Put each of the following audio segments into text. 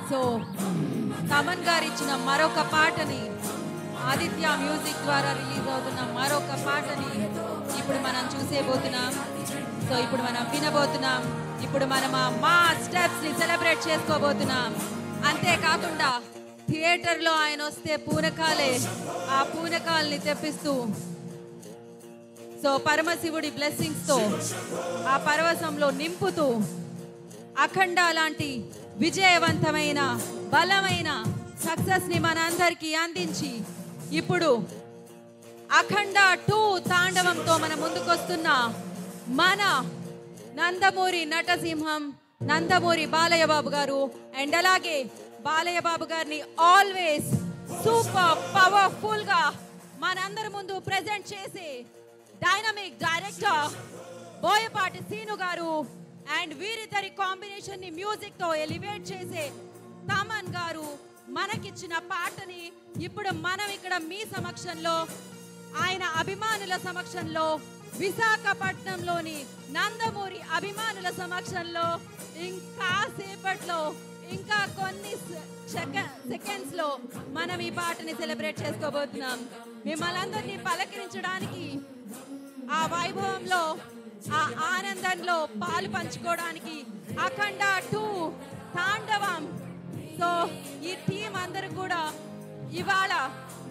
So Thaman గారు ఇచ్చిన మరొక పాటని, ఆదిత్య మ్యూజిక్ ద్వారా రిలీజ్ అవుతున్న మరొక పాటని ఇప్పుడు మనం చూసేబోతున్నాం. సో ఇప్పుడు మనం వినబోతున్నాం. ఇప్పుడు మనం మా స్టెప్స్ ని సెలబ్రేట్ చేసుకోబోతున్నాం. అంతేకాకుండా థియేటర్లో ఆయన వస్తే పూనకాలే, ఆ పూనకాల్ని తెప్పిస్తూ సో పరమశివుడి బ్లెస్సింగ్స్ తో ఆ పరవశంలో నింపుతూ అఖండ లాంటి విజయవంతమైన బలమైన సక్సెస్ ని మనందరికీ అందించి ఇప్పుడు అఖండ 2 తాండవంతో మన ముందుకొస్తున్న మన నందమూరి నటసింహం నందమూరి బాలయ్య బాబు గారు. అండ్ అలాగే బాలయ్య బాబు గారిని ఆల్వేస్ సూపర్ పవర్ఫుల్ గా మనందరి ముందు ప్రెజెంట్ చేసే డైనమిక్ డైరెక్టర్ బోయపాటి సీను గారు. అండ్ వీరిద్దరి కాంబినేషన్ ని మ్యూజిక్ తో ఎలివేట్ చేసే తమన్ గారు మనకిచ్చిన పాటని ఇప్పుడు మనం ఇక్కడ మీ సమక్షంలో, ఆయన అభిమానుల సమక్షంలో, విశాఖపట్నంలోని నందమూరి అభిమానుల సమక్షంలో ఇంకా సేపట్లో, ఇంకా కొన్ని సెకండ్స్ లో మనం ఈ పాటని సెలబ్రేట్ చేసుకోబోతున్నాం. మిమ్మల్ని అందరినీ పలకరించడానికి, ఆ వైభవంలో, ఆ ఆనందంలో పాలు పంచుకోవడానికి అఖండ 2 తాండవం. సో ఈ టీం అందరూ కూడా ఇవాళ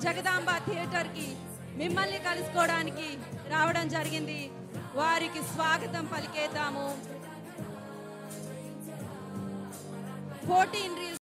జగదాంబ థియేటర్ కి మిమ్మల్ని కలుసుకోవడానికి రావడం జరిగింది. వారికి స్వాగతం పలికేద్దాము. 14